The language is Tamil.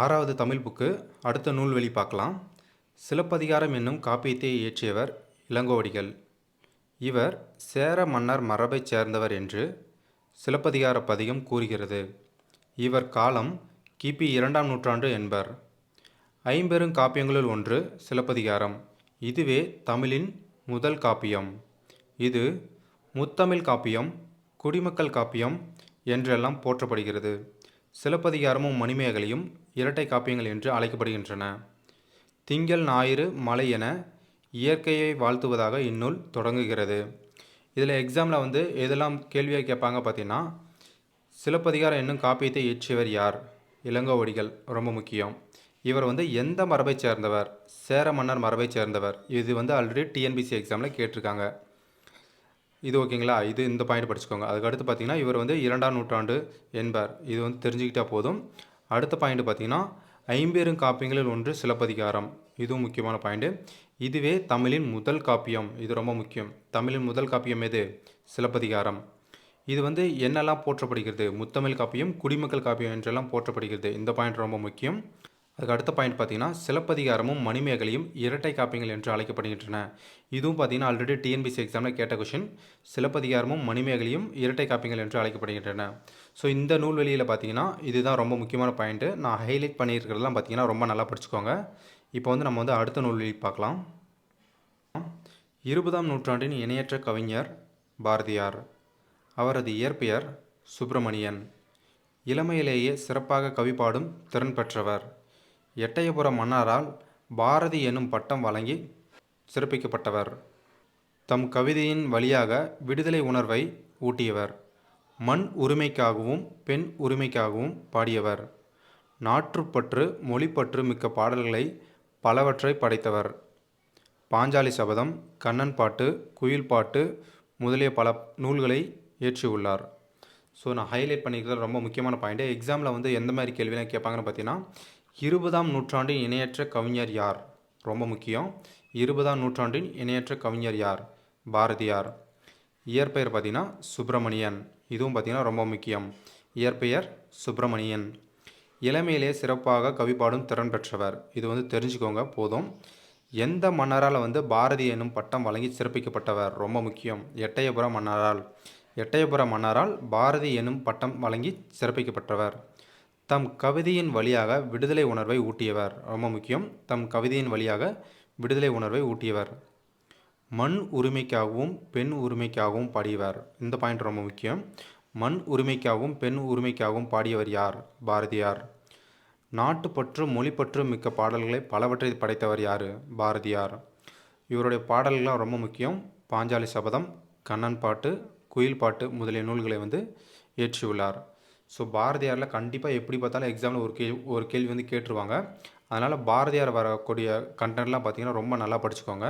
ஆறாவது தமிழ் புக்கு. அடுத்த நூல்வழி பார்க்கலாம். சிலப்பதிகாரம் என்னும் காப்பியத்தை இயற்றியவர் இளங்கோவடிகள். இவர் சேர மன்னர் மரபைச் சேர்ந்தவர் என்று சிலப்பதிகார பதிகம் கூறுகிறது. இவர் காலம் கிபி 2ஆம் நூற்றாண்டு என்பர். ஐம்பெருங் காப்பியங்களுள் ஒன்று சிலப்பதிகாரம். இதுவே தமிழின் முதல் காப்பியம். இது முத்தமிழ் காப்பியம், குடிமக்கள் காப்பியம் என்றெல்லாம் போற்றப்படுகிறது. சிலப்பதிகாரமும் மணிமேகலையும் இரட்டை காப்பியங்கள் என்று அழைக்கப்படுகின்றன. திங்கள் ஞாயிறு மழை என இயற்கையை வாழ்த்துவதாக இந்நூல் தொடங்குகிறது. இதில் எக்ஸாமில் எதெல்லாம் கேள்வியாக கேட்பாங்க பார்த்தீங்கன்னா, சிலப்பதிகாரம் என்னும் காப்பியத்தை இயற்றியவர் யார்? இளங்கோவடிகள். ரொம்ப முக்கியம். இவர் எந்த மரபை சேர்ந்தவர்? சேர மன்னர் மரபை சேர்ந்தவர். இது ஆல்ரெடி டிஎன்பிசி எக்ஸாமில் கேட்டிருக்காங்க. இது ஓகேங்களா? இந்த பாயிண்ட் படிச்சுக்கோங்க. அதுக்கடுத்து பார்த்தீங்கன்னா, இவர் 2ஆம் நூற்றாண்டு என்பர். இது தெரிஞ்சுக்கிட்டால் போதும். அடுத்த பாயிண்ட் பார்த்தீங்கன்னா, ஐம்பெருங் காப்பியங்களில் ஒன்று சிலப்பதிகாரம். இதுவும் முக்கியமான பாயிண்ட்டு. இதுவே தமிழின் முதல் காப்பியம். இது ரொம்ப முக்கியம். தமிழின் முதல் காப்பியம் எது? சிலப்பதிகாரம். இது என்னெல்லாம் போற்றப்படுகிறது? முத்தமிழ் காப்பியம், குடிமக்கள் காப்பியம் என்றெல்லாம் போற்றப்படுகிறது. இந்த பாயிண்ட் ரொம்ப முக்கியம். அதுக்கு அடுத்த பாயிண்ட் பார்த்தீங்கன்னா, சிலப்பதிகாரமும் மணிமேகலையும் இரட்டை காப்பியங்கள் என்று அழைக்கப்படுகின்றன. இதுவும் பார்த்தீங்கன்னா ஆல்ரெடி டிஎன்பிசி எக்ஸாமில் கேட்ட கொஷின். சிலப்பதிகாரமும் மணிமேகலையும் இரட்டை காப்பியங்கள் என்று அழைக்கப்படுகின்றன. ஸோ இந்த நூல்வெளியில் பார்த்தீங்கன்னா இதுதான் ரொம்ப முக்கியமான பாயிண்ட்டு. நான் ஹைலைட் பண்ணியிருக்கிறதெல்லாம் பார்த்தீங்கன்னா ரொம்ப நல்லா படிச்சுக்கோங்க. இப்போ நம்ம அடுத்த நூல்வெளி பார்க்கலாம். 20ஆம் நூற்றாண்டின் இணையற்ற கவிஞர் பாரதியார். அவரது இயற்பெயர் சுப்பிரமணியன். இளமையிலேயே சிறப்பாக கவி பாடும் திறன் பெற்றவர். எட்டயபுர மன்னரால் பாரதி எனும் பட்டம் வழங்கி சிறப்பிக்கப்பட்டவர். தம் கவிதையின் வழியாக விடுதலை உணர்வை ஊட்டியவர். மண் உரிமைக்காகவும் பெண் உரிமைக்காகவும் பாடியவர். நாட்டுப்பற்று மொழிப்பற்று மிக்க பாடல்களை பலவற்றை படைத்தவர். பாஞ்சாலி சபதம், கண்ணன் பாட்டு, குயில் பாட்டு முதலிய பல நூல்களை இயற்றியுள்ளார். ஸோ நான் ஹைலைட் பண்ணிக்கிறது ரொம்ப முக்கியமான பாயிண்ட்டு. எக்ஸாமில் எந்த மாதிரி கேள்விலாம் கேட்பாங்கன்னு பார்த்தீங்கன்னா, 20ஆம் நூற்றாண்டின் இணையற்ற கவிஞர் யார்? ரொம்ப முக்கியம். 20ஆம் நூற்றாண்டின் இணையற்ற கவிஞர் யார்? பாரதியார். இயற்பெயர் பார்த்தீங்கன்னா சுப்பிரமணியன். இதுவும் பார்த்தீங்கன்னா ரொம்ப முக்கியம். இயற்பெயர் சுப்பிரமணியன். இளமையிலே சிறப்பாக கவி பாடும் திறன் பெற்றவர். இது தெரிஞ்சுக்கோங்க போதும். எந்த மன்னரால் பாரதி எனும் பட்டம் வழங்கி சிறப்பிக்கப்பட்டவர்? ரொம்ப முக்கியம். எட்டயபுர மன்னரால். எட்டயபுர மன்னரால் பாரதி எனும் பட்டம் வழங்கி சிறப்பிக்கப்பட்டவர். தம் கவிதையின் வழியாக விடுதலை உணர்வை ஊட்டியவர். ரொம்ப முக்கியம். தம் கவிதையின் வழியாக விடுதலை உணர்வை ஊட்டியவர். மண் உரிமைக்காகவும் பெண் உரிமைக்காகவும் பாடியவர். இந்த பாயிண்ட் ரொம்ப முக்கியம். மண் உரிமைக்காகவும் பெண் உரிமைக்காகவும் பாடியவர் யார்? பாரதியார். நாட்டுப்பற்று மொழிப்பற்று மிக்க பாடல்களை பலவற்றை படைத்தவர் யார்? பாரதியார். இவருடைய பாடல்கள்லாம் ரொம்ப முக்கியம். பாஞ்சாலி சபதம், கண்ணன் பாட்டு, குயில் பாட்டு முதலிய நூல்களை இயற்றியுள்ளார். ஸோ பாரதியாரில் கண்டிப்பாக எப்படி பார்த்தாலும் எக்ஸாமில் ஒரு கேள்வி கேட்டுருவாங்க. அதனால் பாரதியார் வரக்கூடிய கண்டென்ட்லாம் பார்த்தீங்கன்னா ரொம்ப நல்லா படிச்சுக்கோங்க.